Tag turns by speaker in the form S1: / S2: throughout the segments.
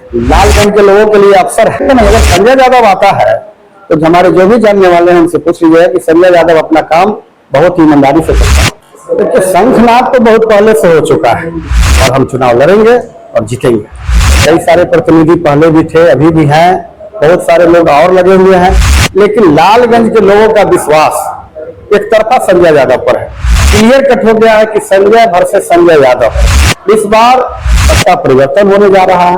S1: लालगंज के लोगों के लिए अवसर है नहीं। अगर संजय यादव आता है तो हमारे जो भी जानने वाले हैं उनसे पूछ लीजिए कि संजय यादव अपना काम बहुत ईमानदारी से करता है। देखिए, शंखनाद तो बहुत पहले से हो चुका है और हम चुनाव लड़ेंगे और जीतेंगे। कई सारे प्रतिनिधि पहले भी थे, अभी भी हैं, बहुत सारे लोग और लगे हुए हैं, लेकिन लालगंज के लोगों का विश्वास एक तरफा संजय यादव पर है। क्लियर कट हो गया है कि संजय वर्सेस संजय यादव। इस बार सत्ता परिवर्तन होने जा रहा है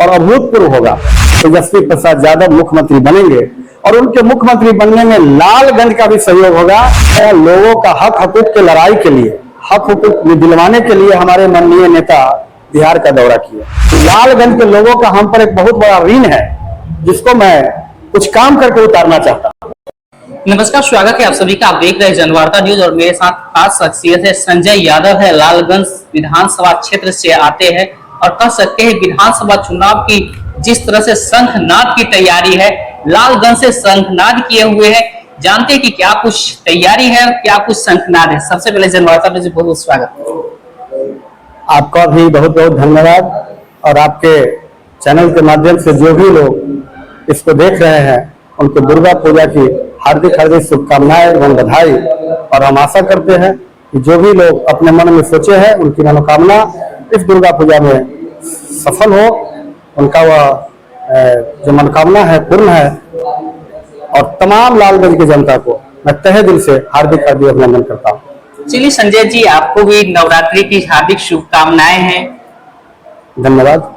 S1: और अभूतपूर्व होगा। तेजस्वी प्रसाद यादव मुख्यमंत्री बनेंगे और उनके मुख्यमंत्री बनने में लालगंज का भी सहयोग होगा। लोगों का हक हकूक की लड़ाई के लिए, हक हकूक दिलवाने के लिए हमारे माननीय नेता बिहार का दौरा किया। लालगंज के लोगों का हम पर एक बहुत बड़ा ऋण है, जिसको मैं कुछ काम करके उतारना चाहता हूँ।
S2: नमस्कार, स्वागत है आप सभी का। आप देख रहे हैं जनवार्ता न्यूज और मेरे साथ खास शख्सियत है संजय यादव है। लालगंज विधानसभा क्षेत्र से आते हैं और कह सकते हैं विधानसभा चुनाव की जिस तरह से शंखनाद की तैयारी है, लालगंज से शंखनाद किए हुए हैं। जानते हैं कि क्या कुछ तैयारी है, क्या कुछ शंखनाद है। सबसे पहले जनवार्ता में बहुत बहुत स्वागत।
S1: आपका भी बहुत बहुत धन्यवाद और आपके चैनल के माध्यम से जो भी लोग इसको देख रहे हैं उनको दुर्गा पूजा की हार्दिक हार्दिक शुभकामनाएं एवं बधाई। और हम आशा करते हैं कि जो भी लोग अपने मन में सोचे हैं उनकी मनोकामना इस दुर्गा पूजा में सफल हो, उनका वह जो मनोकामना है पूर्ण है। और तमाम लालगंज की जनता को मैं तहे दिल से हार्दिक हार्दिक अभिनंदन करता हूँ।
S2: चलिए संजय जी, आपको भी नवरात्रि की हार्दिक शुभकामनाएं हैं।
S1: धन्यवाद।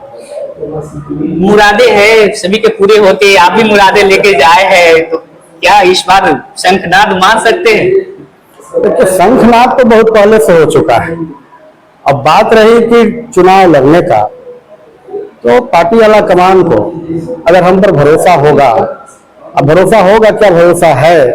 S2: मुरादे हैं सभी के पूरे होते, आप भी मुरादे लेके जाए हैं, तो क्या इस बार शंखनाद मान सकते हैं?
S1: देखिए, शंखनाद तो बहुत पहले से हो चुका है। अब बात रही कि चुनाव लड़ने का, तो पार्टी वाला कमान को अगर हम पर भरोसा होगा, अब भरोसा होगा क्या भरोसा है,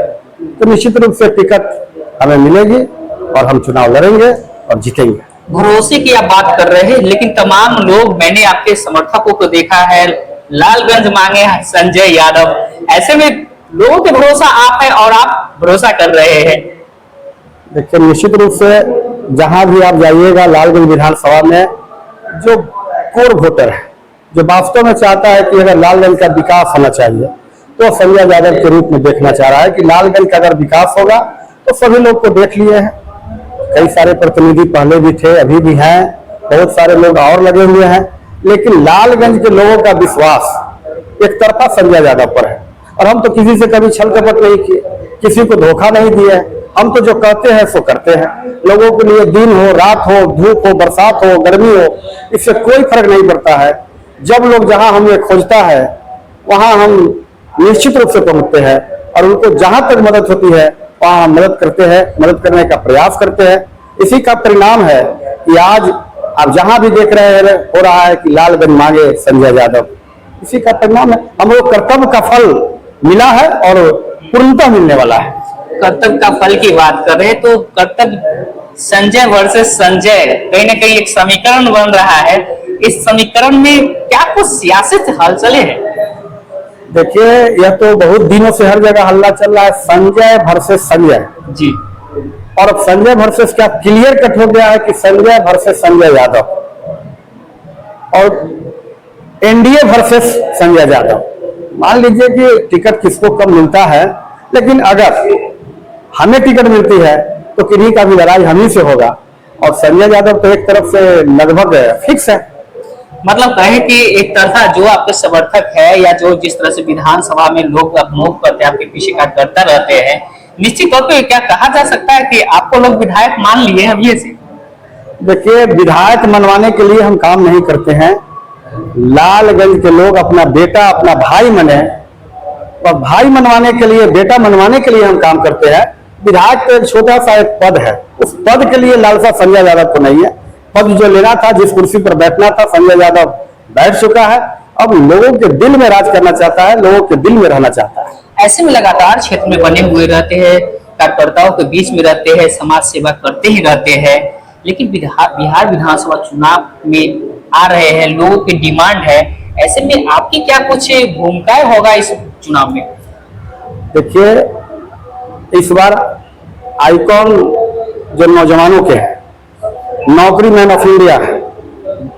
S1: तो निश्चित रूप से टिकट हमें मिलेगी और हम चुनाव लड़ेंगे और जीतेंगे।
S2: भरोसे की आप बात कर रहे हैं, लेकिन तमाम लोग, मैंने आपके समर्थकों को देखा है, लालगंज मांगे संजय यादव। ऐसे में लोगों के भरोसा आप है और आप भरोसा कर रहे हैं।
S1: देखिए, निश्चित रूप से जहां भी आप जाइएगा लालगंज विधानसभा में, जो कोर वोटर है, जो वास्तव में चाहता है कि अगर लालगंज का विकास होना चाहिए, तो संजय यादव के रूप में देखना चाह रहा है कि लालगंज का अगर विकास होगा तो सभी लोग को देख लिए हैं। कई सारे प्रतिनिधि पहले भी थे, अभी भी हैं, बहुत सारे लोग और लगे हुए हैं, लेकिन लालगंज के लोगों का विश्वास एक तरफा संजय यादव पर है। और हम तो किसी से कभी छल कपट नहीं किए, किसी को धोखा नहीं दिया। हम तो जो कहते हैं सो करते हैं। लोगों के लिए दिन हो, रात हो, धूप हो, बरसात हो, गर्मी हो, इससे कोई फर्क नहीं पड़ता है। जब लोग जहां हमें खोजता है वहां हम निश्चित रूप से पहुंचते हैं और उनको जहां तक मदद होती है वहां हम मदद करते हैं, मदद करने का प्रयास करते हैं। इसी का परिणाम है कि आज आप जहां भी देख रहे हैं हो रहा है कि लालगंज मांगे संजय यादव। इसी का परिणाम है। हम लोग कर्तव्य का फल मिला है और पूर्णतः मिलने वाला है।
S2: कर्तव्य का फल की बात कर रहे हैं, तो कर्तव्य संजय वर्सेस संजय कहीं ना कहीं एक समीकरण बन रहा है। इस समीकरण में क्या कुछ सियासत हलचलें हैं?
S1: देखिए, यह तो बहुत दिनों से हर जगह हल्ला चल रहा है, संजय वर्सेस संजय
S2: जी।
S1: और अब संजय वर्सेस क्या क्लियर कट हो गया है कि संजय वर्सेस संजय यादव और एनडीए वर्सेस संजय यादव। मान लीजिए कि टिकट किसको कम मिलता है, लेकिन अगर हमें टिकट मिलती है तो किन्हीं का भी लड़ाई हम ही से होगा। और संजय यादव तो एक तरफ से लगभग फिक्स है।
S2: मतलब कहें कि एक तरफा जो आपके समर्थक है या जो जिस तरह से विधानसभा में लोग अभिमुख करते हैं, आपके पीछे का करता रहते हैं, निश्चित तौर पे क्या कहा जा सकता है कि आपको लोग विधायक मान लिए हैं अभी से?
S1: देखिए, विधायक मनवाने के लिए हम काम नहीं करते हैं। लालगंज के लोग अपना बेटा, अपना भाई मने, और भाई मनवाने के लिए, बेटा मनवाने के लिए हम काम करते हैं। विधायक तो एक छोटा सा एक पद है, उस पद के लिए लालसा संजय यादव को नहीं है। पद जो लेना था, जिस कुर्सी पर बैठना था, संजय यादव बैठ चुका है। अब लोगों के दिल में राज करना चाहता है, लोगों के दिल में रहना चाहता है।
S2: ऐसे में लगातार क्षेत्र में बने हुए रहते हैं, कार्यकर्ताओं के बीच में रहते हैं, समाज सेवा करते ही रहते हैं, लेकिन बिहार विधानसभा चुनाव में आ रहे हैं, लोगों की डिमांड है। ऐसे में आपकी क्या कुछ भूमिकाएं होगा इस चुनाव में?
S1: देखिए, इस बार आइकॉन जो नौजवानों के हैं, नौकरी मैन ऑफ इंडिया है।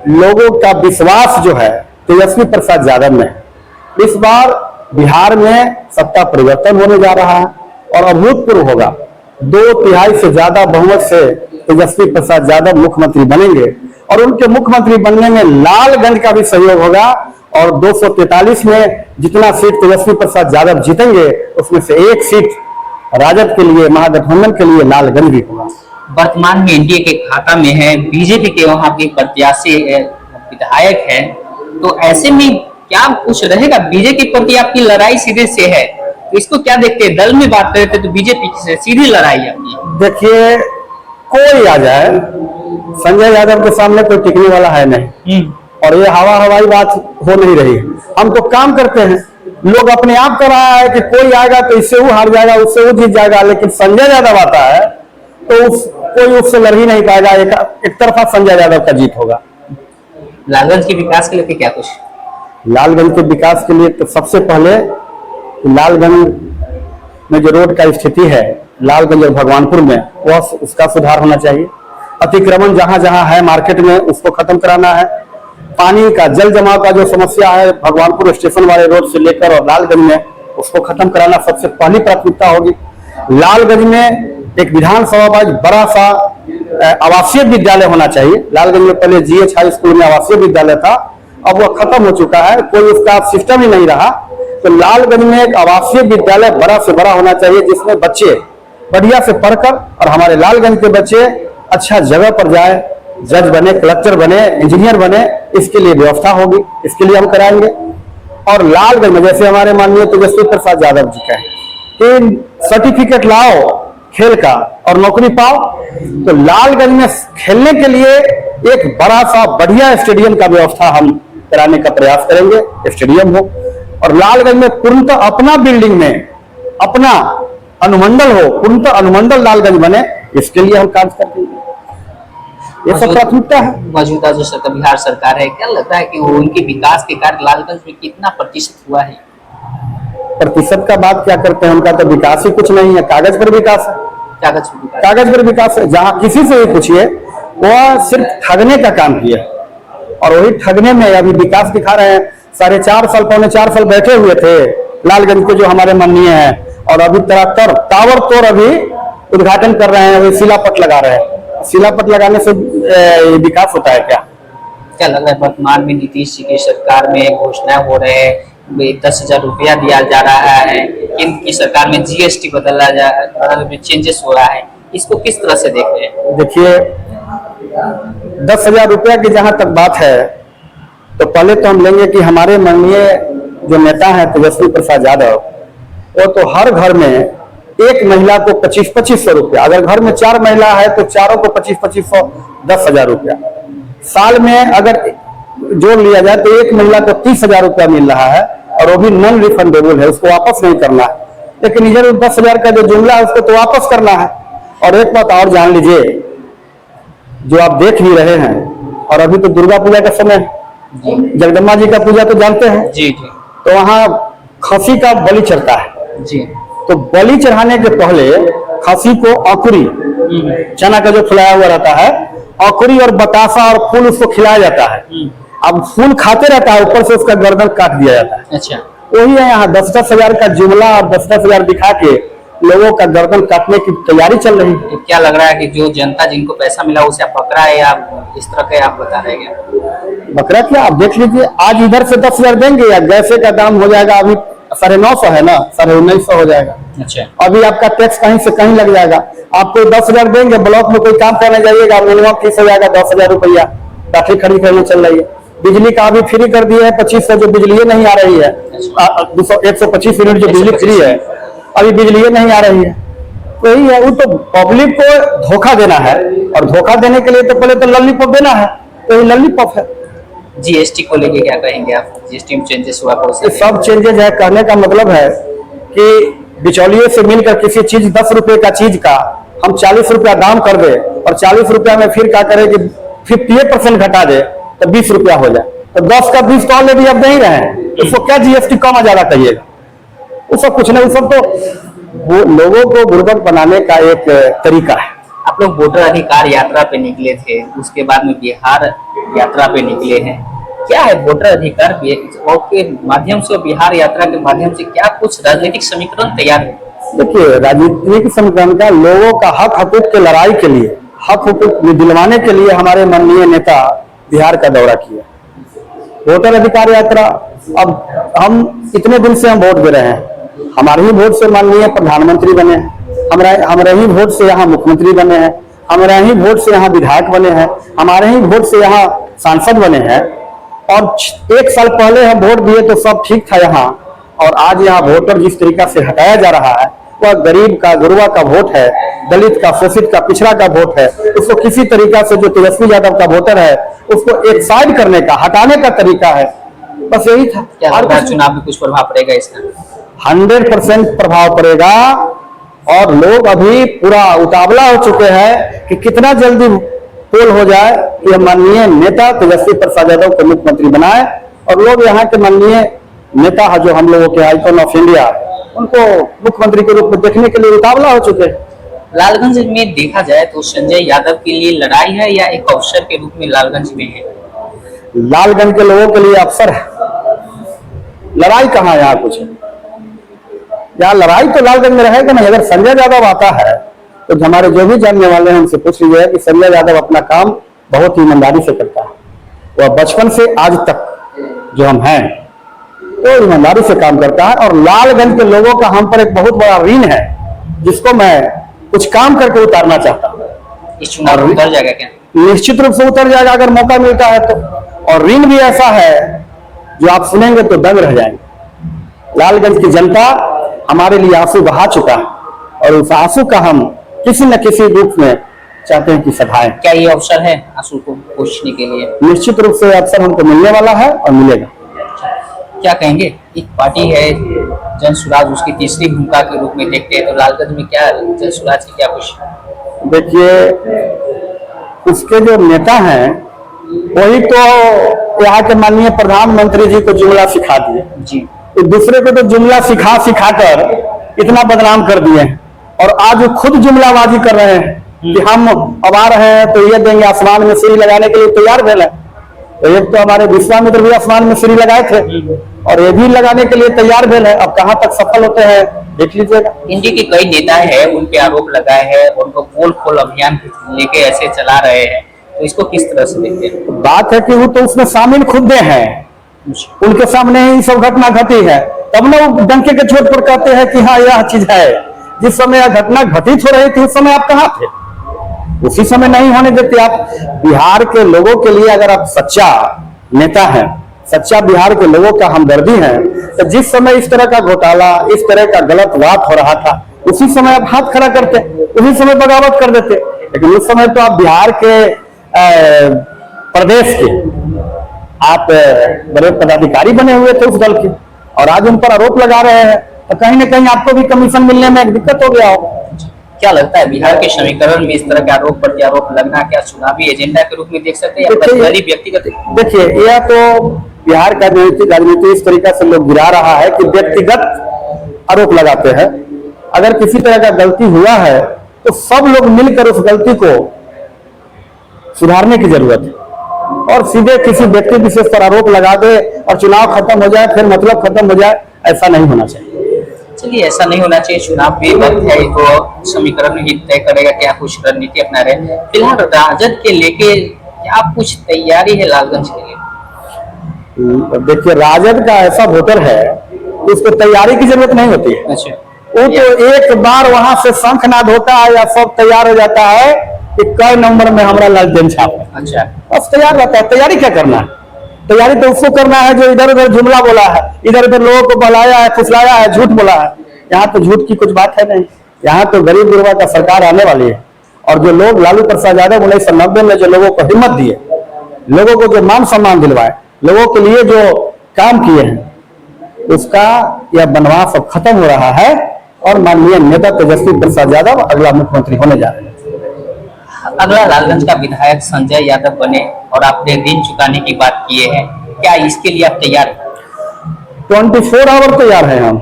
S1: लोगों का विश्वास जो है तेजस्वी प्रसाद यादव में। इस बार बिहार में सत्ता परिवर्तन होने जा रहा है और अभूतपूर्व होगा। 2/3 से ज्यादा बहुमत से तेजस्वी प्रसाद यादव मुख्यमंत्री बनेंगे और उनके मुख्यमंत्री बनने में लालगंज का भी सहयोग होगा और 243 में जितना सीट तेजस्वी प्रसाद यादव जीतेंगे उसमें से एक सीट राजद के लिए, महागठबंधन के लिए लालगंज भी होगा।
S2: वर्तमान में एनडीए के खाता में है, बीजेपी के वहां के प्रत्याशी विधायक है, तो ऐसे में क्या कुछ रहेगा? बीजेपी के प्रति आपकी लड़ाई सीधे से है, तो इसको क्या देखते हैं? दल में बात करते तो बीजेपी से सीधी लड़ाई है आपकी।
S1: देखिए, कोई आ जाए, संजय यादव के सामने कोई टिकने वाला है नहीं और ये हवाई बात हो नहीं रही है। हम तो काम करते हैं, लोग अपने आप कर रहा है कि कोई आएगा तो इससे वो हार जाएगा, उससे वो जीत जाएगा, लेकिन संजय यादव आता है तो कोई उससे लड़ ही नहीं पाएगा। एक तरफा संजय यादव का जीत होगा।
S2: लालगंज के विकास के लिए क्या कुछ?
S1: लालगंज के विकास के लिए तो सबसे पहले लालगंज में जो रोड का स्थिति है, लालगंज और भगवानपुर में, वह उसका सुधार होना चाहिए। अतिक्रमण जहां जहां है मार्केट में उसको खत्म कराना है। पानी का जल जमाव का जो समस्या है भगवानपुर स्टेशन वाले रोड से लेकर और लालगंज में, उसको खत्म कराना सबसे पहली प्राथमिकता होगी। लालगंज में एक विधानसभा बड़ा सा आवासीय विद्यालय होना चाहिए। लालगंज में पहले जीएच हाई स्कूल में आवासीय विद्यालय था, अब वह खत्म हो चुका है, कोई उसका सिस्टम ही नहीं रहा। तो लालगंज में एक आवासीय विद्यालय बड़ा से बड़ा होना चाहिए जिसमें बच्चे बढ़िया से पढ़कर और हमारे लालगंज के बच्चे अच्छा जगह पर जाए, जज बने, कलेक्टर बने, इंजीनियर बने, इसके लिए व्यवस्था होगी, इसके लिए हम कराएंगे। और लालगंज में जैसे हमारे माननीय तेजस्वी प्रसाद यादव जी का है कि सर्टिफिकेट लाओ खेल का और नौकरी पाओ, तो लालगंज में खेलने के लिए एक बड़ा सा बढ़िया स्टेडियम का व्यवस्था हम कराने का प्रयास करेंगे, स्टेडियम हो। और लालगंज में पूर्णतः अपना बिल्डिंग में अपना अनुमंडल हो, पूर्णतः अनुमंडल लालगंज बने, इसके लिए हम कार्य करते हैं। ये सब प्राथमिकता है।
S2: मौजूदा जो सरकार बिहार सरकार है, क्या लगता है कि वो उनके विकास के कार्य लालगंज में कितना प्रतिशत हुआ है?
S1: प्रतिशत का बात क्या करते हैं, उनका तो विकास ही कुछ नहीं है, कागज पर विकास है। कागज पर विकास है। जहां किसी से भी पूछिए वह सिर्फ ठगने का काम किया और वही ठगने में अभी विकास दिखा रहे हैं। 4.5 साल, 4.25 साल बैठे हुए थे लालगंज के जो हमारे माननीय हैं और अभी टावर तोड़ अभी उद्घाटन कर रहे हैं, शिलापट लगा रहे हैं। शिलापट लगाने से विकास होता है क्या?
S2: क्या लग रहा है वर्तमान में नीतीश जी की सरकार में घोषणा हो रहे हैं, 10,000 रुपया दिया जा रहा है, इनकी सरकार में जीएसटी चेंजेस हो रहा है, इसको किस तरह से देख रहे हैं?
S1: देखिए, 10,000 रुपया की जहां तक बात है तो पहले तो हम लेंगे कि हमारे माननीय जो नेता हैं तेजस्वी प्रसाद यादव, वो तो हर घर में एक महिला को 2500 रुपया, अगर घर में 4 महिला है तो चारों को 2500, 10,000 रुपया साल में अगर जोड़ लिया जाए तो एक महिला को 30,000 रुपया मिल रहा है और वो भी नॉन रिफंडेबल है, उसको वापस नहीं करना है। लेकिन इधर 10,000 का जो जुमला है उसको तो वापस करना है। और एक बात और जान लीजिए, जो आप देख ही रहे हैं, और अभी तो दुर्गा पूजा का समय है, जगदम्बा जी का पूजा तो जानते हैं
S2: जी।
S1: तो वहाँ खसी का बलि चढ़ता है
S2: जी।
S1: तो बलि चढ़ाने के पहले खसी को अकुरी, चना का जो फुलाया हुआ रहता है, अकुरी और बतासा और फूल उसको खिलाया जाता है। अब फूल खाते रहता है, ऊपर से उसका गर्दन काट दिया जाता है।
S2: अच्छा,
S1: वही है यहाँ 10-10 हजार का जुमला और 10-10 हजार दिखा के लोगों का गर्दन काटने की तैयारी चल रही है।
S2: क्या लग रहा है कि जो जनता जिनको पैसा मिला उसे आप बकरा है या इस तरह के आप बता रहे हैं?
S1: बकरा क्या, आप देख लीजिए, आज इधर से 10,000 देंगे या गैसे का दाम हो जाएगा, अभी 950 है ना, 1950 हो जाएगा।
S2: अच्छा,
S1: अभी आपका टैक्स कहीं से कहीं लग जाएगा। आपको 10,000 देंगे, ब्लॉक में कोई काम करने जाइएगा, मिनिमम फीस हो जाएगा 10,000 रुपया, राखी खरीद करने चल रही है। बिजली का अभी फ्री कर दिया है 2500, जो बिजली नहीं आ रही है, 125 यूनिट जो बिजली फ्री है, अभी बिजली नहीं आ रही है। वही है, वो तो पब्लिक को धोखा देना है और धोखा देने के लिए तो पहले तो लॉलीपॉप देना है, तो ये लॉलीपॉप है।
S2: जीएसटी को लेके क्या कहेंगे आप? जीएसटी में चेंजेस हुआ
S1: ये सब चेंजेस है, कहने का मतलब है कि बिचौलिए से मिलकर किसी चीज 10 रुपए का चीज का हम 40 रुपया दाम कर दे और 40 रुपया में फिर क्या करे कि 58% घटा दे तो 20 रुपया हो जाए, तो 10 का 20 तो ऑलरेडी अब नहीं रहे हैं, उसको क्या जीएसटी कम ज्यादा कहिएगा? वो सब कुछ नहीं, वो सब तो वो लोगों को बुर्बक बनाने का एक तरीका है।
S2: आप लोग वोटर अधिकार यात्रा पे निकले थे, उसके बाद में बिहार यात्रा पे निकले हैं, क्या है वोटर अधिकार और के माध्यम से, बिहार यात्रा के माध्यम से क्या कुछ राजनीतिक समीकरण तैयार है?
S1: देखिए, राजनीतिक समीकरण का लोगों का हक हकूक के लड़ाई के लिए, हक हकूक दिलवाने के लिए हमारे माननीय नेता बिहार का दौरा किया। वोटर अधिकार यात्रा, अब हम इतने दिन से हम वोट दे रहे हैं, हमारे ही वोट से माननीय प्रधानमंत्री बने हैं, हमारे ही वोट से यहाँ मुख्यमंत्री बने हैं, हमारे ही वोट से यहाँ विधायक बने हैं, हमारे ही वोट से यहाँ सांसद बने हैं। और 1 साल पहले हम वोट दिए तो सब ठीक था यहाँ, और आज यहाँ वोटर जिस तरीका से हटाया जा रहा है वह गरीब का, गुरबा का वोट है, दलित का, शोषित का, पिछड़ा का वोट है। उसको किसी तरीका से, जो तेजस्वी यादव का वोटर है उसको एक साइड करने का, हटाने का तरीका है, बस यही था।
S2: क्या लगता है चुनाव में कुछ प्रभाव पड़ेगा इसका?
S1: 100% प्रभाव पड़ेगा, और लोग अभी पूरा उतावला हो चुके हैं कि कितना जल्दी पोल हो जाए कि माननीय नेता तेजस्वी प्रसाद यादव को मुख्यमंत्री बनाए। और लोग यहाँ के माननीय नेता है जो हम लोगों के आइकॉन ऑफ इंडिया, उनको मुख्यमंत्री के रूप में देखने के लिए उतावला हो चुके हैं।
S2: लालगंज में देखा जाए तो संजय यादव के लिए लड़ाई है या एक अवसर के रूप में लालगंज में है?
S1: लालगंज के लोगों के लिए अवसर है, लड़ाई कहाँ यहाँ कुछ है। यहाँ लड़ाई तो लालगंज में रहेगा नहीं। अगर संजय यादव आता है तो हमारे जो भी जानने वाले हैं उनसे पूछ लीजिए कि संजय यादव अपना काम बहुत ही ईमानदारी से करता है। वह बचपन से आज तक जो हम हैं तो ईमानदारी से काम करता है, और लालगंज के लोगों का हम पर एक बहुत बड़ा ऋण है जिसको मैं कुछ काम करके उतारना चाहता हूँ।
S2: इस चुनाव में उतर जाएगा क्या?
S1: निश्चित रूप से उतर जाएगा अगर मौका मिलता है तो। और ऋण भी ऐसा है जो आप सुनेंगे तो दंग रह जाएंगे। लालगंज की जनता हमारे लिए आंसू बहा चुका है, और उस आंसू का हम किसी न किसी रूप में चाहते हैं कि सधाएं।
S2: क्या ये अवसर है आंसू को पोंछने के लिए?
S1: निश्चित रूप से अवसर हमको मिलने वाला है और मिलेगा।
S2: क्या कहेंगे, एक पार्टी है जन सुराज, उसकी तीसरी भूमिका के रूप में देखते हैं, तो लालगंज में क्या जन सुराज की क्या कुछ?
S1: देखिए, उसके जो नेता हैं वही तो यहाँ के माननीय प्रधानमंत्री जी को जुमला सिखा दिए
S2: जी,
S1: तो दूसरे को तो जुमला सिखा कर इतना बदनाम कर दिए हैं, और आज वो खुद जुमलाबाजी कर रहे हैं कि हम अब आ रहे हैं तो ये देंगे, आसमान में सीढ़ी लगाने के लिए तैयार भेल है। तो एक तो हमारे विश्वामित्र भी आसमान में सीढ़ी लगाए थे, और ये भी लगाने के लिए तैयार भेल है। अब कहाँ तक सफल होते हैं देख लीजिएगा।
S2: इंडिया के कई नेता हैं, उन पे आरोप लगाए हैं, उनको पोल खोल अभियान लेके ऐसे चला रहे हैं, तो इसको किस तरह से देखते हैं?
S1: बात है कि वो तो उसमें शामिल खुद हैं, उनके सामने ही सब घटना घटी है, तब ना वो डंके के चोट पर कहते हैं कि हाँ यह चीज है। जिस समय यह घटना घटित हो रही थी उस समय आप कहाँ थे? उसी समय नहीं होने देते आप। बिहार के लोगों के लिए अगर आप सच्चा नेता हैं, सच्चा बिहार के लोगों का हमदर्दी है, तो जिस समय इस तरह का घोटाला, इस तरह का गलत बात हो रहा था, उसी समय आप हाथ खड़ा करते, उसी समय बगावत कर देते। लेकिन उस समय तो आप बिहार के प्रदेश के आप बड़े पदाधिकारी बने हुए थे उस दल के, और आज उन पर आरोप लगा रहे हैं, तो कहीं ना कहीं आपको भी कमीशन मिलने में एक दिक्कत हो गया होगा।
S2: क्या लगता है बिहार के समीकरण में इस तरह के आरोप प्रत्यारोप लगना क्या चुनावी एजेंडा के रूप में देख सकते हैं या पर्सनली व्यक्तिगत?
S1: देखिए, यह तो बिहार का राजनीति इस तरीका से लोग गिरा रहा है कि व्यक्तिगत आरोप लगाते हैं। अगर किसी तरह का गलती हुआ है तो सब लोग मिलकर उस गलती को सुधारने की जरूरत है, और सीधे किसी व्यक्ति विशेष पर आरोप लगा दे और चुनाव खत्म हो जाए, फिर मतलब खत्म हो जाए, ऐसा नहीं होना चाहिए।
S2: चलिए, ऐसा नहीं होना चाहिए। चुनाव भी वक्त है तो समीकरण ही तय करेगा क्या कुछ रणनीति अपना रहे। फिलहाल राजद के लेके क्या कुछ तैयारी है लालगंज के लिए?
S1: देखिए, राजद का ऐसा वोटर है कि उसको तैयारी की जरूरत नहीं होती है।
S2: अच्छा,
S1: वो तो एक बार वहां से शंखनाद होता है या सब तैयार हो जाता है कि कई नंबर में हमारा लालटेन छाप है।
S2: अच्छा,
S1: बस तैयार रहता है। तैयारी क्या करना है? तैयारी तो उसको करना है जो इधर उधर जुमला बोला है, इधर उधर लोगों को बहलाया है, फुसलाया है, झूठ बोला है। यहाँ तो झूठ की कुछ बात है नहीं। यहाँ तो गरीब गुरबा का सरकार आने वाली है, और जो लोग लालू प्रसाद यादव 1990 में जो लोगों को हिम्मत दिए, लोगों को जो मान सम्मान दिलवाए, लोगों के लिए जो काम किए हैं, उसका यह बनवास अब खत्म हो रहा है, और माननीय नेता तेजस्वी प्रसाद यादव अगला मुख्यमंत्री होने जा रहे हैं।
S2: अगला लालगंज का विधायक संजय यादव बने और आपने ऋण चुकाने की बात की है, क्या इसके लिए आप तैयार हैं?
S1: 24 आवर तैयार हैं हम।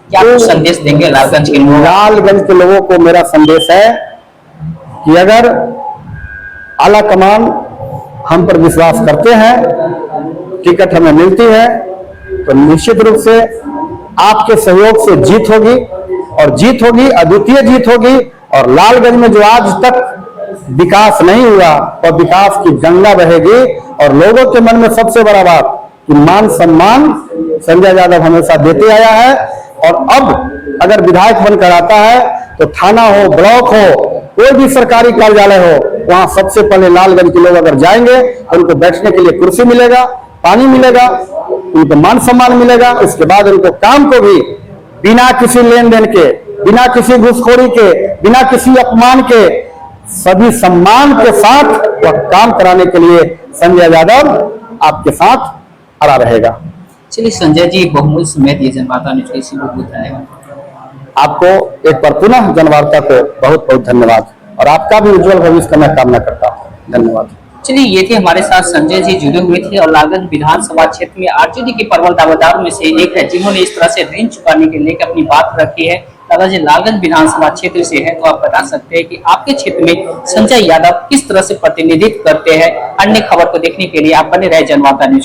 S2: क्या कुछ संदेश देंगे लालगंज के लोगों?
S1: लालगंज के लोगों को मेरा संदेश है कि अगर आला कमान हम पर विश्वास करते हैं टिकट हमें मिलती है तो निश्चित रूप से आपके सहयोग से जीत होगी, और जीत होगी, अद्वितीय जीत होगी। और लालगंज में जो आज तक विकास नहीं हुआ और विकास की गंगा बहेगी। और लोगों के मन में सबसे बड़ा बात कि मान सम्मान संजय यादव हमेशा देते आया है, और अब अगर विधायक बनकर आता है तो थाना हो, ब्लॉक हो, कोई भी सरकारी कार्यालय हो, वहां सबसे पहले लालगंज के लोग अगर जाएंगे तो उनको बैठने के लिए कुर्सी मिलेगा, पानी मिलेगा, उनको मान सम्मान मिलेगा। उसके बाद उनको काम को भी बिना किसी लेन देन के, बिना किसी घूसखोरी के, बिना किसी अपमान के, सभी सम्मान के साथ वह काम कराने के लिए संजय यादव आपके साथ खड़ा रहेगा।
S2: चलिए संजय जी, बहुमूल्य समय दिए जनवार्ता न्यूज के लिए बहुत बहुत धन्यवाद।
S1: आपको एक बार पुनः जनवार्ता को बहुत बहुत धन्यवाद, और आपका भी उज्जवल भविष्य का मैं कामना करता हूँ। धन्यवाद।
S2: चलिए, ये थे हमारे साथ संजय जी जुड़े हुए थे, और लालगंज विधानसभा क्षेत्र में आरजेडी के प्रबल दावेदार में से एक है, जिन्होंने इस तरह से ऋण चुकाने के लेकर अपनी बात रखी है। अगर जी लालगंज विधानसभा क्षेत्र से है तो आप बता सकते हैं कि आपके क्षेत्र में संजय यादव किस तरह से प्रतिनिधित्व करते हैं। अन्य खबर को देखने के लिए आप बने रहे जनवार्ता न्यूज।